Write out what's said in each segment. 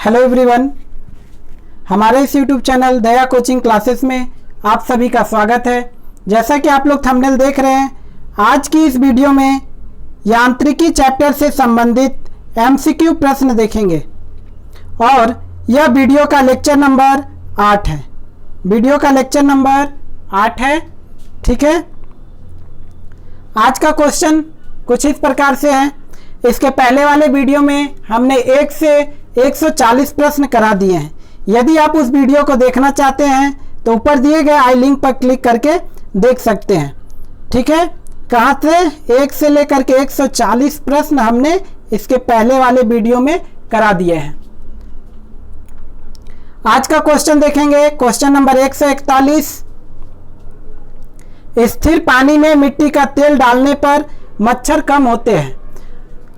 Hello everyone, हमारे इस YouTube channel दया coaching classes में आप सभी का स्वागत है। जैसा कि आप लोग थंबनेल देख रहे हैं, आज की इस वीडियो में यांत्रिकी चैप्टर से संबंधित एमसीक्यू प्रश्न देखेंगे और यह वीडियो का लेक्चर नंबर 8 है। वीडियो का लेक्चर नंबर 8 है, ठीक है। आज का क्वेश्चन कुछ इस प्रकार से है। इसके पहले वाले वीडियो में हमने 1 से 140 प्रश्न करा दिए हैं। यदि आप उस वीडियो को देखना चाहते हैं तो ऊपर दिए गए आई लिंक पर क्लिक करके देख सकते हैं, ठीक है। कहाँ से 1 से लेकर के 140 प्रश्न हमने इसके पहले वाले वीडियो में करा दिए हैं। आज का क्वेश्चन देखेंगे, क्वेश्चन नंबर 141। स्थिर पानी में मिट्टी का तेल डालने पर मच्छर कम होते हैं,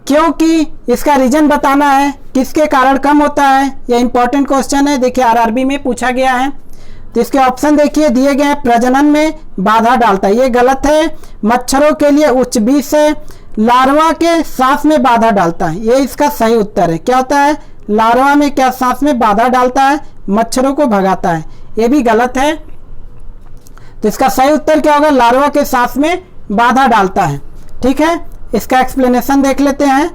क्योंकि इसका रीजन बताना है, किसके कारण कम होता है। यह इंपॉर्टेंट क्वेश्चन है, देखिए आरआरबी में पूछा गया है। तो इसके ऑप्शन देखिए दिए गए हैं। प्रजनन में बाधा डालता है, ये गलत है। मच्छरों के लिए उच्च विष है। लार्वा के सांस में बाधा डालता है, ये इसका सही उत्तर है। क्या होता है? लार्वा में क्या सांस में बाधा डालता है? मच्छरों को भगाता है, ये भी गलत है। तो इसका सही उत्तर क्या होगा? लार्वा के सांस में बाधा डालता है, ठीक है। इसका एक्सप्लेनेशन देख लेते हैं।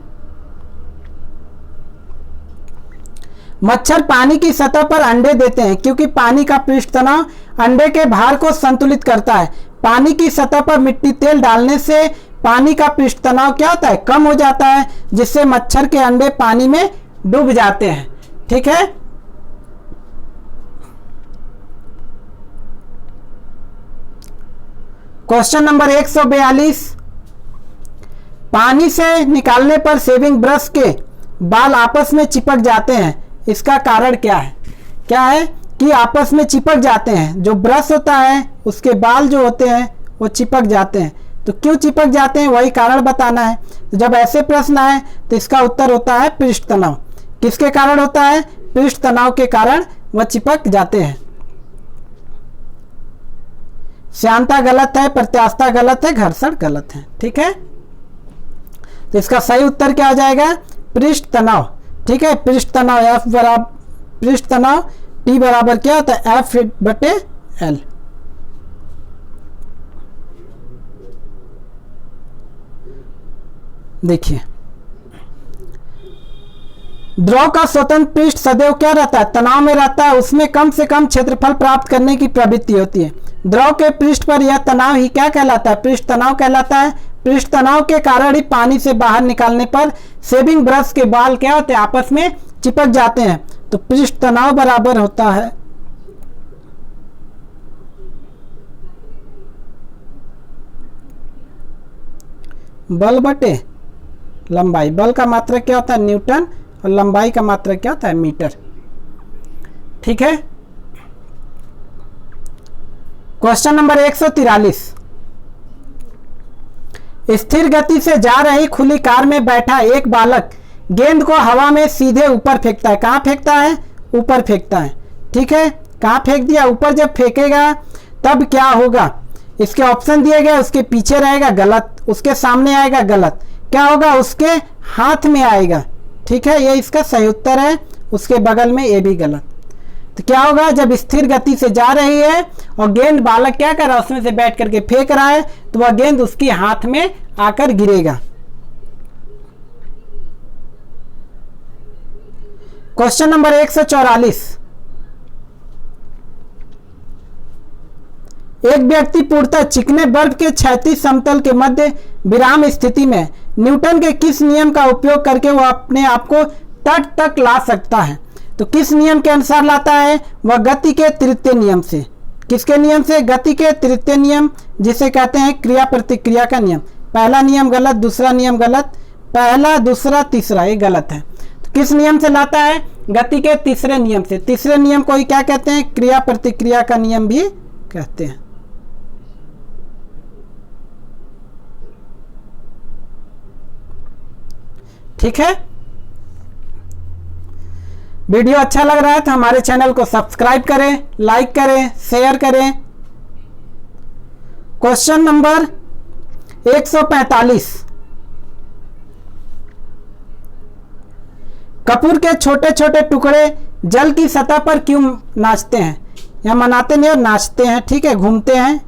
मच्छर पानी की सतह पर अंडे देते हैं, क्योंकि पानी का पृष्ठ तनाव अंडे के भार को संतुलित करता है। पानी की सतह पर मिट्टी तेल डालने से पानी का पृष्ठ तनाव क्या होता है? कम हो जाता है, जिससे मच्छर के अंडे पानी में डूब जाते हैं, ठीक है। Question number 142। पानी से निकालने पर शेविंग ब्रश के बाल आपस में चिपक जाते हैं, इसका कारण क्या है? क्या है कि आपस में चिपक जाते हैं। जो ब्रश होता है उसके बाल जो होते हैं वो चिपक जाते हैं। तो क्यों चिपक जाते हैं, वही कारण बताना है। तो जब ऐसे प्रश्न आए तो इसका उत्तर होता है पृष्ठ तनाव। किसके कारण होता है? पृष्ठ तनाव के कारण वह चिपक जाते हैं। श्यानता गलत है, प्रत्यास्थता गलत है, घर्षण गलत है, ठीक है। तो इसका सही उत्तर क्या आ जाएगा? पृष्ठ तनाव, ठीक है। पृष्ठ तनाव F बराबर पृष्ठ तनाव T बराबर क्या होता है? F/L। देखिए, द्रव का स्वतंत्र पृष्ठ सदैव क्या रहता है? तनाव में रहता है। उसमें कम से कम क्षेत्रफल प्राप्त करने की प्रवृत्ति होती है। द्रव के पृष्ठ पर यह तनाव ही क्या कहलाता है? पृष्ठ तनाव कहलाता है। पृष्ठ तनाव के कारण ही पानी से बाहर निकालने पर शेविंग ब्रश के बाल क्या होते हैं? आपस में चिपक जाते हैं। तो पृष्ठ तनाव बराबर होता है बल बटे लंबाई। बल का मात्रक क्या होता है? न्यूटन, और लंबाई का मात्रक क्या होता है? मीटर, ठीक है। Question number 143। स्थिर गति से जा रही खुली कार में बैठा एक बालक गेंद को हवा में सीधे ऊपर फेंकता है। कहाँ फेंकता है? ऊपर फेंकता है, ठीक है। कहाँ फेंक दिया? ऊपर। जब फेंकेगा तब क्या होगा? इसके ऑप्शन दिए गए। उसके पीछे रहेगा, गलत। उसके सामने आएगा, गलत। क्या होगा? उसके हाथ में आएगा, ठीक है। ये इसका सही उत्तर है। उसके बगल में, ये भी गलत। तो क्या होगा? जब स्थिर गति से जा रही है और गेंद बालक क्या कर रहा है? उसमें से बैठ करके फेंक रहा है, तो वह गेंद उसके हाथ में आकर गिरेगा। Question number 144। एक व्यक्ति पूर्णतः चिकने बर्फ के क्षैतिज समतल के मध्य विराम स्थिति में न्यूटन के किस नियम का उपयोग करके वह अपने आप को तट तक ला सकता है? तो किस नियम के अनुसार लाता है? वह गति के तृतीय नियम से। किसके नियम से? गति के तृतीय नियम, जिसे कहते हैं क्रिया प्रतिक्रिया का नियम। पहला नियम गलत, दूसरा नियम गलत, पहला, दूसरा, तीसरा, ये गलत है। तो किस नियम से लाता है? गति के तीसरे नियम से। तीसरे नियम को ही क्या कहते हैं? क्रिया प्रतिक्रिया का नियम भी कहते हैं, ठीक है। वीडियो अच्छा लग रहा है तो हमारे चैनल को सब्सक्राइब करें, लाइक करें, शेयर करें। Question number 145। कपूर के छोटे छोटे टुकड़े जल की सतह पर क्यों नाचते हैं? या मनाते नहीं और नाचते हैं, ठीक है, घूमते हैं।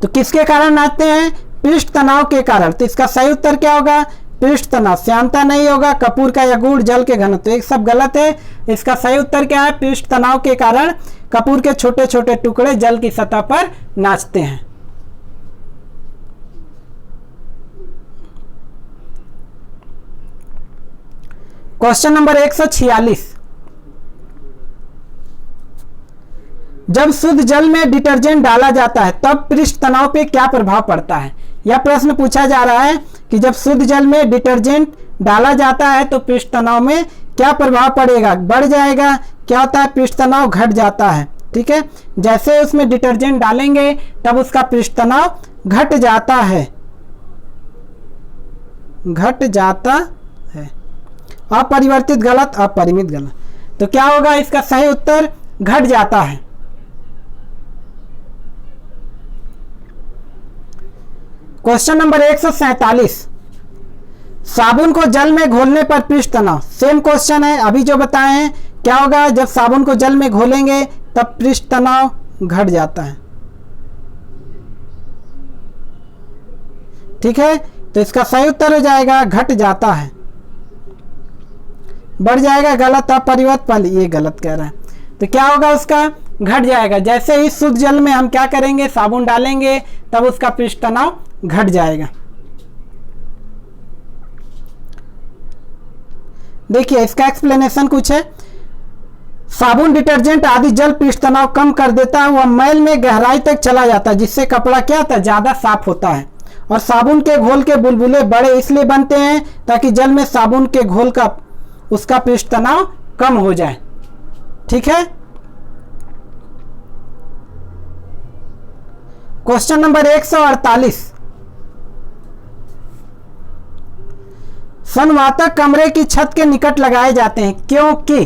तो किसके कारण नाचते हैं? पृष्ठ तनाव के कारण। तो इसका सही उत्तर क्या होगा? पृष्ठ तनाव। श्यानता नहीं होगा, कपूर का या गुड़, जल के घनत्व, एक सब गलत है। इसका सही उत्तर क्या है? पृष्ठ तनाव के कारण कपूर के छोटे छोटे टुकड़े जल की सतह पर नाचते हैं। क्वेश्चन नंबर 146, जब शुद्ध जल में डिटर्जेंट डाला जाता है तब पृष्ठ तनाव पे क्या प्रभाव पड़ता है? यह प्रश्न पूछा जा रहा है कि जब शुद्ध जल में डिटर्जेंट डाला जाता है तो पृष्ठ तनाव में क्या प्रभाव पड़ेगा? बढ़ जाएगा? क्या होता है? पृष्ठ तनाव घट जाता है, ठीक है। जैसे उसमें डिटर्जेंट डालेंगे तब उसका पृष्ठ तनाव घट जाता है, घट जाता है। अपरिवर्तित गलत, अपरिमित गलत। तो क्या होगा इसका सही उत्तर? घट जाता है। क्वेश्चन नंबर 147, साबुन को जल में घोलने पर पृष्ठ तनाव, सेम क्वेश्चन है अभी जो बताए हैं। क्या होगा? जब साबुन को जल में घोलेंगे तब पृष्ठ तनाव घट जाता है, ठीक है। तो इसका सही उत्तर हो जाएगा घट जाता है। बढ़ जाएगा, गलत। अपरिवर्तित, ये गलत कह रहा है। तो क्या होगा उसका? घट जाएगा। जैसे ही शुद्ध जल में हम क्या करेंगे? साबुन डालेंगे तब उसका पृष्ठ तनाव घट जाएगा। देखिए इसका एक्सप्लेनेशन कुछ है। साबुन, डिटर्जेंट आदि जल पृष्ठ तनाव कम कर देता है, वह मैल में गहराई तक चला जाता है जिससे कपड़ा क्या होता है? ज्यादा साफ होता है। और साबुन के घोल के बुलबुले बड़े इसलिए बनते हैं ताकि जल में साबुन के घोल का उसका पृष्ठ तनाव कम हो जाए, ठीक है। क्वेश्चन नंबर 148, संवातक कमरे की छत के निकट लगाए जाते हैं क्योंकि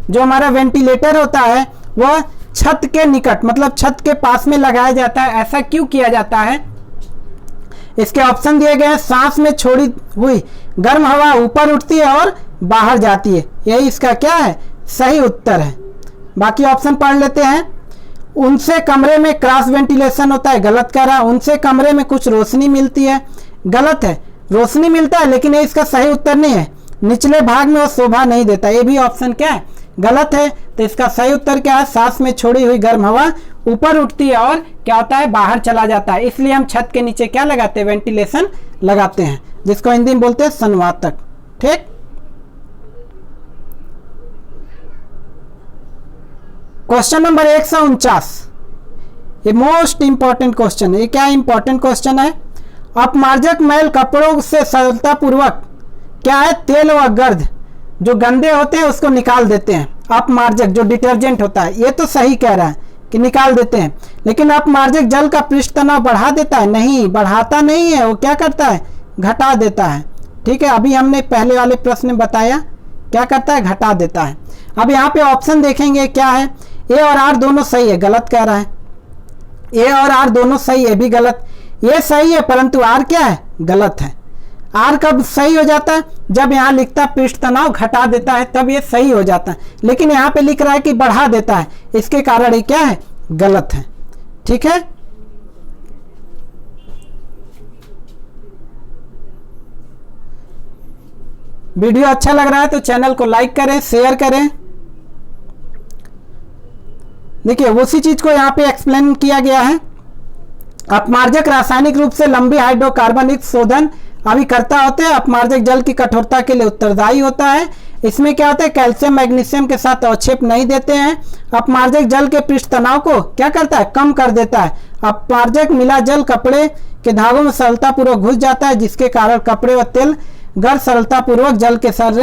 जो हमारा वेंटिलेटर होता है वह छत के निकट, मतलब छत के पास में लगाया जाता है। ऐसा क्यों किया जाता है? इसके ऑप्शन दिए गए हैं। सांस में छोड़ी हुई गर्म हवा ऊपर उठती है और बाहर जाती है, यही इसका क्या है? सही उत्तर है। बाकी ऑप्शन पढ़ लेते हैं। उनसे कमरे में क्रॉस वेंटिलेशन होता है, गलत कह रहा है। उनसे कमरे में कुछ रोशनी मिलती है, गलत है। रोशनी मिलता है लेकिन ये इसका सही उत्तर नहीं है। निचले भाग में वो शोभा नहीं देता, ये भी ऑप्शन क्या है? गलत है। तो इसका सही उत्तर क्या है? सांस में छोड़ी हुई गर्म हवा ऊपर उठती है और क्या होता है? बाहर चला जाता है। इसलिए हम छत के नीचे क्या लगाते हैं? वेंटिलेशन लगाते हैं, जिसको हिंदी में बोलते हैं संवातक, ठीक। क्वेश्चन नंबर 149, ये मोस्ट इंपॉर्टेंट क्वेश्चन है। ये क्या इंपॉर्टेंट क्वेश्चन है? अपमार्जक मैल कपड़ों से सरलता पूर्वक क्या है? तेल व गर्द जो गंदे होते हैं उसको निकाल देते हैं। अपमार्जक जो डिटर्जेंट होता है, ये तो सही कह रहा है कि निकाल देते हैं, लेकिन अपमार्जक जल का पृष्ठ तनाव बढ़ा देता है? नहीं, बढ़ाता नहीं है। वो क्या करता है? घटा देता है, ठीक है। अभी हमने पहले वाले प्रश्न में बताया क्या करता है? घटा देता है। अब यहाँ पे ऑप्शन देखेंगे क्या है? ए और आर दोनों सही है, गलत कह रहा है। ए और आर दोनों सही है, भी गलत। ये सही है परंतु आर क्या है? गलत है। आर कब सही हो जाता है? जब यहाँ लिखता है पृष्ठ तनाव घटा देता है, तब ये सही हो जाता है। लेकिन यहाँ पे लिख रहा है कि बढ़ा देता है, इसके कारण ये क्या है? गलत है, ठीक है। वीडियो अच्छा लग रहा है तो चैनल को लाइक करें, शेयर करें। देखिए उसी चीज को यहाँ पे एक्सप्लेन किया गया है। अपमार्जक रासायनिक रूप से लंबी हाइड्रोकार्बनिक शोधन अभिकर्ता होते हैं। अपमार्जक जल की कठोरता के लिए उत्तरदायी होता है। इसमें क्या होता है? कैल्शियम मैग्नीशियम के साथ अवक्षेप नहीं देते हैं। अपमार्जक जल के पृष्ठ तनाव को क्या करता है? कम कर देता है। अपमार्जक मिला जल कपड़े के धागों में सरलतापूर्वक घुस जाता है जिसके कारण कपड़े व तेल गर्द सरलतापूर्वक जल के सर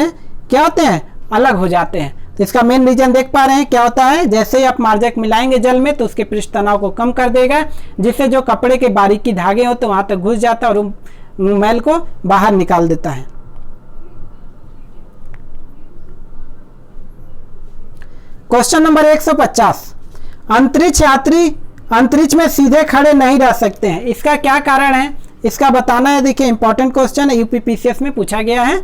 क्या होते हैं? अलग हो जाते हैं। तो इसका मेन रीजन देख पा रहे हैं क्या होता है? जैसे ही अपमार्जक मिलाएंगे जल में तो उसके पृष्ठ तनाव को कम कर देगा, जिससे जो कपड़े के बारीकी धागे हो तो वहां तक घुस जाता है और मैल को बाहर निकाल देता है। क्वेश्चन नंबर 150, अंतरिक्ष यात्री अंतरिक्ष में सीधे खड़े नहीं रह सकते हैं, इसका क्या कारण है? इसका बताना है। देखिए इंपॉर्टेंट क्वेश्चन है, यूपीपीसीएस में पूछा गया है।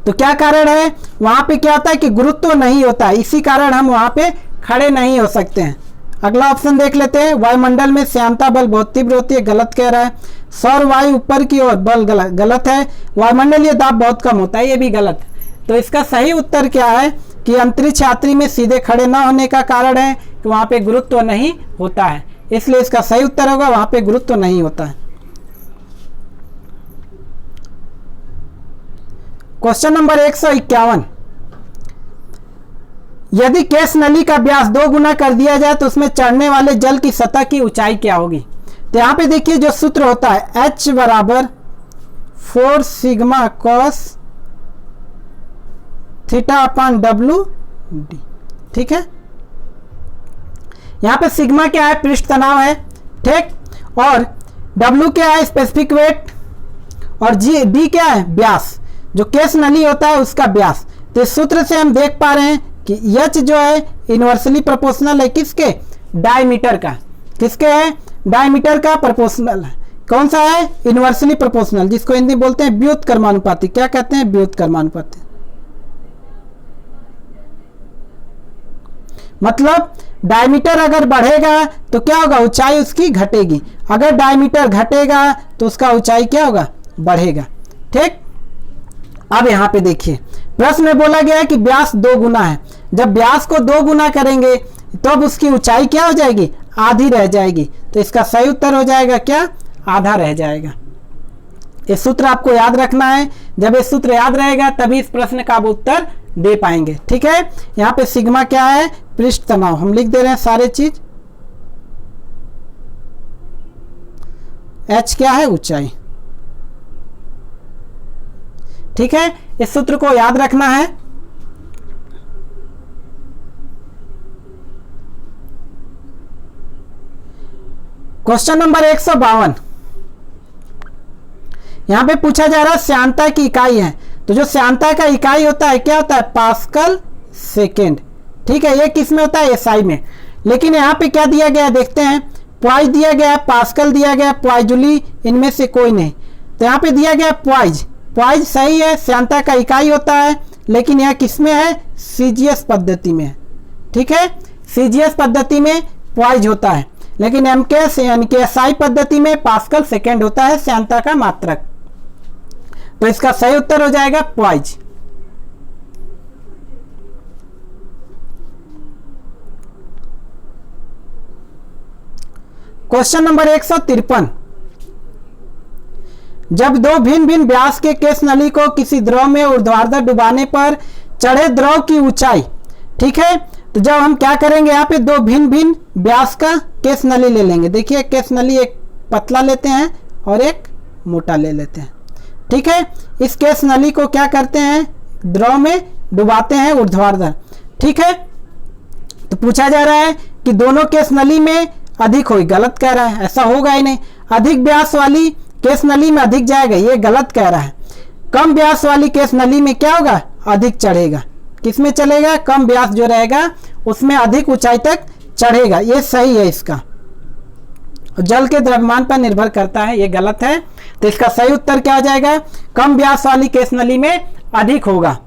तो क्या कारण है, वहां पे क्या होता है कि गुरुत्व नहीं होता है, इसी कारण हम वहां पे खड़े नहीं हो सकते हैं। अगला ऑप्शन देख लेते हैं, वायुमंडल में श्यानता बल बहुत तीव्र होती है, गलत कह रहा है। सौर वायु ऊपर की ओर बल गलत है। वायुमंडलीय दाब बहुत कम होता है, ये भी गलत है। तो इसका सही उत्तर क्या है कि अंतरिक्ष यात्री में सीधे खड़े न होने का कारण है कि वहां पे गुरुत्व नहीं होता है, इसलिए इसका सही उत्तर होगा वहां पे गुरुत्व नहीं होता है। क्वेश्चन नंबर 151, यदि केस नली का व्यास 2 गुना कर दिया जाए तो उसमें चढ़ने वाले जल की सतह की ऊंचाई क्या होगी। तो यहां पे देखिए जो सूत्र होता है H बराबर 4 sigma cos theta upon W D, ठीक है। यहां पे सिग्मा क्या है, पृष्ठ तनाव है, ठीक, और डब्ल्यू क्या है, स्पेसिफिक वेट, और जी डी क्या है, व्यास, जो केस नली होता है उसका व्यास। तो इस सूत्र से हम देख पा रहे हैं कि H जो है इनवर्सली प्रोपोर्शनल है किसके, डायमीटर का, किसके है, डायमीटर का प्रोपोर्शनल है। कौन सा है, इनवर्सली प्रोपोर्शनल, जिसको हिंदी बोलते हैं व्युत्क्रमानुपाती। क्या कहते हैं, व्युत्क्रमानुपाती। मतलब डायमीटर अगर बढ़ेगा तो क्या होगा, ऊंचाई उसकी घटेगी, अगर डायमीटर घटेगा तो उसका ऊंचाई क्या होगा, बढ़ेगा, ठीक। अब यहां पे देखिए प्रश्न में बोला गया है कि व्यास 2 गुना है, जब व्यास को 2 गुना करेंगे तो अब उसकी ऊंचाई क्या हो जाएगी, आधी रह जाएगी। तो इसका सही उत्तर हो जाएगा क्या, आधा रह जाएगा। ये सूत्र आपको याद रखना है, जब ये सूत्र याद रहेगा तभी इस प्रश्न का आप उत्तर दे पाएंगे, ठीक है। यहाँ पे सिग्मा क्या है, पृष्ठ तनाव, हम लिख दे रहे हैं सारे चीज। H क्या है, ऊंचाई, ठीक है। इस सूत्र को याद रखना है। क्वेश्चन नंबर 152, यहां पे पूछा जा रहा है श्यानता की इकाई है। तो जो श्यानता का इकाई होता है क्या होता है, पास्कल सेकेंड, ठीक है। ये किस में होता है, एसआई में। लेकिन यहाँ पे क्या दिया गया है देखते हैं, पॉइज दिया गया है, पास्कल दिया गया है, पॉइजुली इनमें से कोई नहीं। तो यहाँ पे दिया गया पॉइज, पॉइज सही है, श्यानता का इकाई होता है, लेकिन यह किस में है, सीजीएस पद्धति में है, ठीक है। सीजीएस पद्धति में पॉइज होता है, लेकिन एमकेएस यानी कि एसआई पद्धति में पास्कल सेकेंड होता है श्यानता का मात्रक। तो इसका सही उत्तर हो जाएगा पॉइज। क्वेश्चन नंबर 153, जब 2 भिन्न भिन्न व्यास के केस नली को किसी द्रव में ऊर्ध्वाधर डुबाने पर चढ़े द्रव की ऊंचाई, ठीक है। तो जब हम क्या करेंगे, यहाँ पे 2 भिन्न भिन्न व्यास का केस नली ले लेंगे। देखिए केस नली एक पतला लेते हैं और एक मोटा ले लेते हैं, ठीक है। इस केस नली को क्या करते हैं, द्रव में डुबाते हैं ऊर्ध्वाधर, ठीक है। तो पूछा जा रहा है कि दोनों केस नली में अधिक होगी, गलत कह रहा है, ऐसा होगा ही नहीं। अधिक व्यास वाली केस नली में अधिक जाएगा, ये गलत कह रहा है। कम व्यास वाली केस नली में क्या होगा, अधिक चढ़ेगा। किसमें चलेगा, कम व्यास जो रहेगा उसमें अधिक ऊंचाई तक चढ़ेगा, ये सही है इसका। जल के द्रव्यमान पर निर्भर करता है, ये गलत है। तो इसका सही उत्तर क्या हो जाएगा, कम व्यास वाली केस नली में अधिक होगा।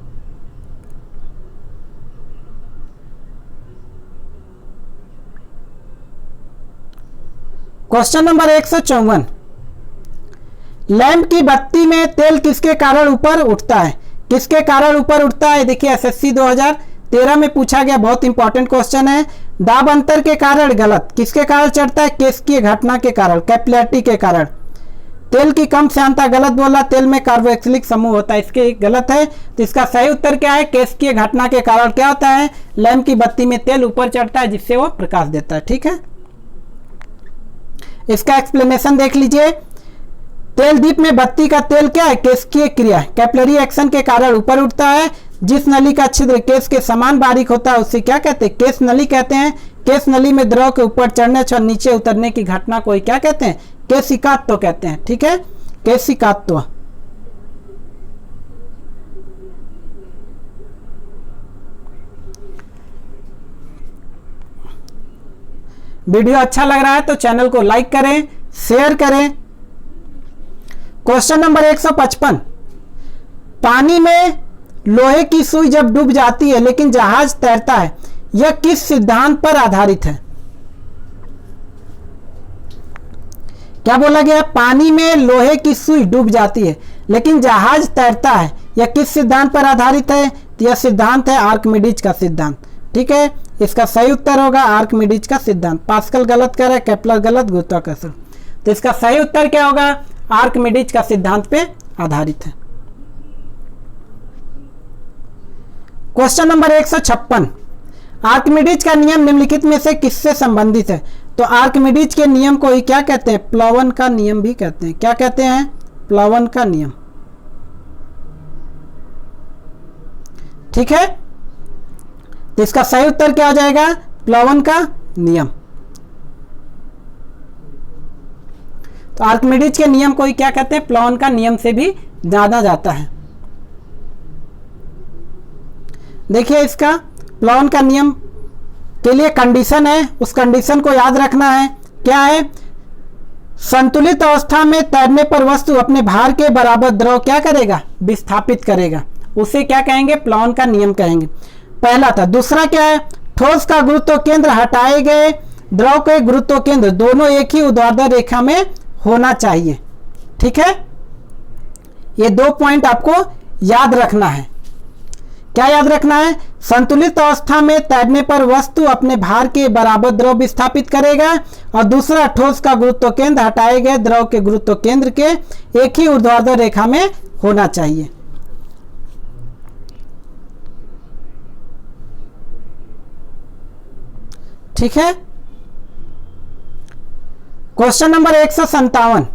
क्वेश्चन नंबर 154, लैंप की बत्ती में तेल किसके कारण ऊपर उठता है, किसके कारण ऊपर उठता है। देखिए एसएससी 2013 में पूछा गया, बहुत इंपॉर्टेंट क्वेश्चन है। दाब अंतर के कारण गलत, किसके कारण चढ़ता है, केशिकीय घटना के कारण, कैपिलैरिटी के कारण। तेल की कम श्यानता, गलत बोला, तेल में कार्बोक्सिलिक समूह होता है, इसके गलत है। तो इसका सही उत्तर क्या है, केशिकीय घटना के कारण क्या होता है, लैंप की बत्ती में तेल ऊपर चढ़ता है जिससे वो प्रकाश देता है, ठीक है। इसका एक्सप्लेनेशन देख लीजिए। तेल दीप में बत्ती का तेल क्या है, केशिकीय क्रिया, कैपिलरी एक्शन के कारण ऊपर उठता है। जिस नली का छिद्र केश के समान बारीक होता है उसे क्या कहते हैं, केश नली कहते हैं। केश नली में द्रव के ऊपर चढ़ने और नीचे उतरने की घटना को क्या कहते हैं, केशिकात्व कहते हैं, ठीक है, केशिकात्व। वीडियो अच्छा लग रहा है तो चैनल को लाइक करें, शेयर करें क्वेश्चन नंबर 155, पानी में लोहे की सुई जब डूब जाती है लेकिन जहाज तैरता है, यह किस सिद्धांत पर आधारित है? क्या बोला गया? पानी में लोहे की सुई डूब जाती है लेकिन जहाज तैरता है, यह किस सिद्धांत पर आधारित है? तो यह सिद्धांत है आर्किमिडीज का सिद्धांत। ठीक है, इसका सही उत्तर होगा आर्किमिडीज का सिद्धांत। पास्कल गलत कर रहा है, केपलर गलत, गुरुत्वाकर्षण। तो इसका सही उत्तर क्या होगा? आर्किमिडीज का सिद्धांत पे आधारित है। क्वेश्चन नंबर 156, आर्किमिडीज का नियम निम्नलिखित में से किससे संबंधित है? तो आर्किमिडीज के नियम को ही क्या कहते हैं? प्लावन का नियम भी कहते हैं। क्या कहते हैं? प्लावन का नियम। ठीक है, तो इसका सही उत्तर क्या हो जाएगा? प्लावन का नियम। तो आर्किमिडीज के नियम को ही क्या कहते हैं? प्लावन का नियम से भी जाना जाता है। देखिए, इसका प्लावन का नियम के लिए कंडीशन है, उस कंडीशन को याद रखना है। क्या है? संतुलित अवस्था में तैरने पर वस्तु अपने भार के बराबर द्रव क्या करेगा? विस्थापित करेगा। उसे क्या कहेंगे? प्लावन का नियम कहेंगे। पहला था। दूसरा क्या है? ठोस का गुरुत्व केंद्र हटाए गए द्रव के गुरुत्व केंद्र दोनों एक ही ऊर्ध्वाधर रेखा में होना चाहिए। ठीक है, ये 2 पॉइंट आपको याद रखना है। क्या याद रखना है? संतुलित अवस्था में तैरने पर वस्तु अपने भार के बराबर द्रव विस्थापित करेगा, और दूसरा, ठोस का गुरुत्व केंद्र हटाए गए द्रव के गुरुत्व केंद्र के एक ही ऊर्ध्वाधर रेखा में होना चाहिए। ठीक है, क्वेश्चन नंबर 157,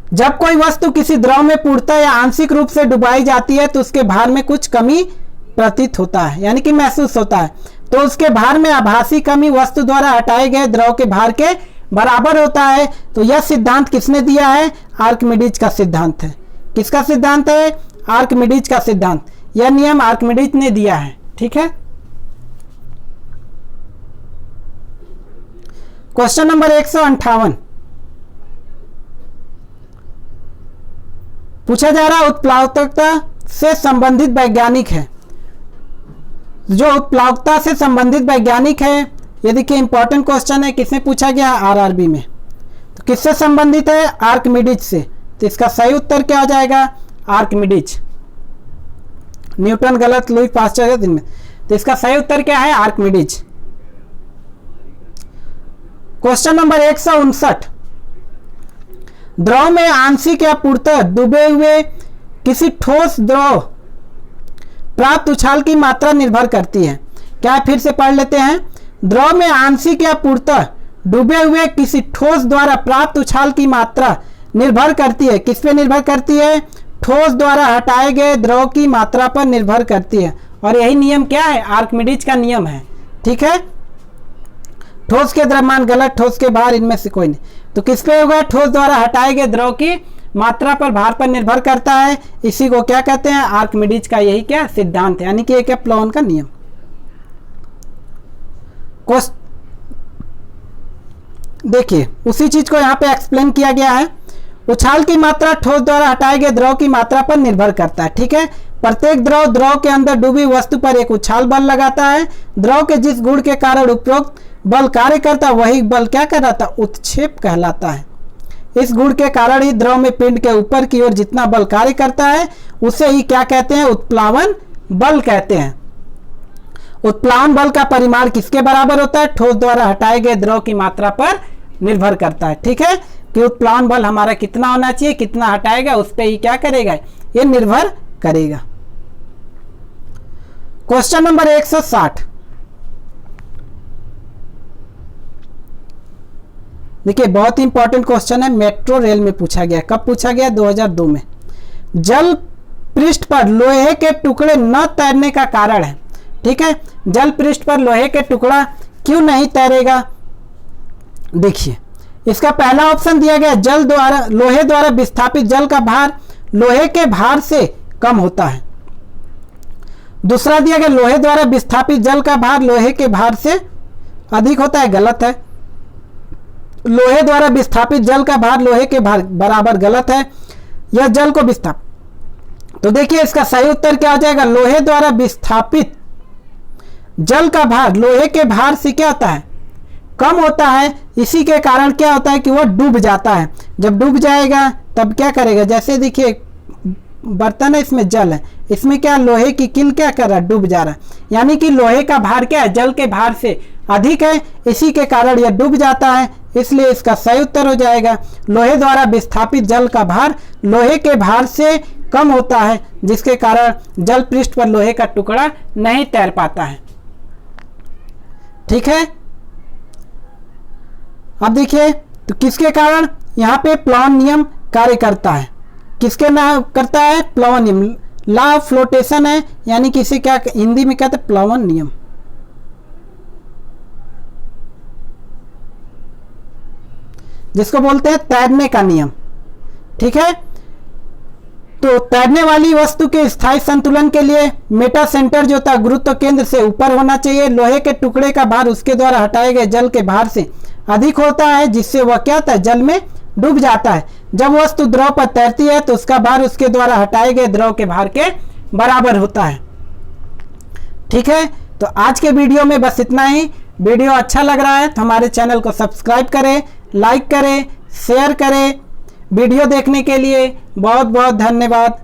जब कोई वस्तु किसी द्रव में पूर्णतः या आंशिक रूप से डुबाई जाती है तो उसके भार में कुछ कमी प्रतीत होता है, यानी कि महसूस होता है। तो उसके भार में आभासी कमी वस्तु द्वारा हटाए गए द्रव के भार के बराबर होता है। तो यह सिद्धांत किसने दिया है? आर्किमिडीज का सिद्धांत है। किसका सिद्धांत है? आर्किमिडीज का सिद्धांत। यह नियम आर्किमिडीज ने दिया है। ठीक है, क्वेश्चन नंबर 158, पूछा जा रहा उत्प्लावकता से संबंधित वैज्ञानिक है। जो उत्प्लावकता से संबंधित वैज्ञानिक है, ये देखिए इंपॉर्टेंट क्वेश्चन है, किसने पूछा गया? आरआरबी में। तो किससे संबंधित है? आर्किमिडीज से। तो इसका सही उत्तर क्या हो जाएगा? आर्किमिडीज। न्यूटन गलत, लुई पास्चर दिन में। तो इसका सही उत्तर क्या है? आर्किमिडीज। क्वेश्चन नंबर 159, द्रव में आंशिक या पूर्णतः डूबे हुए किसी ठोस द्रव प्राप्त उछाल की मात्रा निर्भर करती है। क्या? फिर से पढ़ लेते हैं। द्रव में आंशिक या पूर्णतः डूबे हुए किसी ठोस द्वारा प्राप्त उछाल की मात्रा निर्भर करती है। किस पे निर्भर करती है? ठोस द्वारा हटाए गए द्रव की मात्रा पर निर्भर करती है। और यही नियम क्या है? आर्किमिडीज का नियम है। ठीक है, ठोस के द्रव्यमान गलत, ठोस के भार, इनमें से कोई नहीं। तो किस पे होगा? ठोस द्वारा हटाए गए द्रव की मात्रा पर भार पर निर्भर करता है। इसी को क्या कहते हैं? आर्किमिडीज का यही क्या सिद्धांत है, यानी कि एक प्लावन का नियम। देखिए, उसी चीज को यहाँ पे एक्सप्लेन किया गया है। उछाल की मात्रा ठोस द्वारा हटाए गए द्रव की मात्रा पर निर्भर करता है। ठीक है, प्रत्येक द्रव के अंदर डूबी वस्तु पर एक उछाल बल लगाता है। द्रव के जिस गुण के कारण उपरोक्त बल कार्य करता है, वही बल क्या कहलाता है? उत्क्षेप कहलाता है। इस गुण के कारण ही द्रव में पिंड के ऊपर की ओर जितना बल कार्य करता है उसे ही क्या कहते हैं? उत्प्लावन बल कहते हैं। उत्प्लावन बल का परिमाण किसके बराबर होता है? ठोस द्वारा हटाए गए द्रव की मात्रा पर निर्भर करता है। ठीक है, कि उत्प्लावन बल हमारा कितना होना चाहिए, कितना हटाएगा, उस पर ही क्या करेगा? ये निर्भर करेगा। क्वेश्चन नंबर 160, देखिए बहुत ही इंपॉर्टेंट क्वेश्चन है, मेट्रो रेल में पूछा गया। कब पूछा गया? 2002 में। जल पृष्ठ पर लोहे के टुकड़े न तैरने का कारण है। ठीक है, जल पृष्ठ पर लोहे के टुकड़ा क्यों नहीं तैरेगा? देखिए, इसका पहला ऑप्शन दिया गया, लोहे द्वारा विस्थापित जल का भार लोहे के भार से कम होता है। दूसरा दिया गया, लोहे द्वारा विस्थापित जल का भार लोहे के भार से अधिक होता है। गलत है। लोहे द्वारा विस्थापित जल का भार लोहे के भार बराबर गलत है। यह जल को विस्थापित, तो देखिए इसका सही उत्तर क्या हो जाएगा, लोहे द्वारा विस्थापित जल का भार लोहे के भार से क्या होता है, कम होता है। इसी के कारण क्या होता है कि वह डूब जाता है। जब डूब जाएगा तब क्या करेगा, जैसे देखिए बर्तन है, इसमें जल है, इसमें क्या लोहे की किल क्या कर रहा है, डूब जा रहा है, यानी कि लोहे का भार क्या है, जल के भार से अधिक है, इसी के कारण यह डूब जाता है। इसलिए इसका सही उत्तर हो जाएगा, लोहे द्वारा विस्थापित जल का भार लोहे के भार से कम होता है, जिसके कारण जल पृष्ठ पर लोहे का टुकड़ा नहीं तैर पाता है। ठीक है, अब देखिए तो किसके कारण यहाँ पे प्लावन नियम कार्य करता है, किसके नाम करता है, प्लावन नियम, लॉ ऑफ फ्लोटेशन है, यानी कि इसे क्या हिंदी में कहते हैं, प्लावन नियम। जिसको बोलते हैं तैरने का नियम। ठीक है, तो तैरने वाली वस्तु के स्थायी संतुलन के लिए मेटा सेंटर जो था गुरुत्व केंद्र से ऊपर होना चाहिए। लोहे के टुकड़े का भार उसके द्वारा हटाए गए जल के भार से अधिक होता है, जिससे वह क्या होता है, जल में डूब जाता है। जब वस्तु द्रव पर तैरती है तो उसका भार उसके द्वारा हटाए गए द्रव के भार के बराबर होता है। ठीक है, तो आज के वीडियो में बस इतना ही। वीडियो अच्छा लग रहा है तो हमारे चैनल को सब्सक्राइब करें, लाइक करें, शेयर करें। वीडियो देखने के लिए बहुत बहुत धन्यवाद।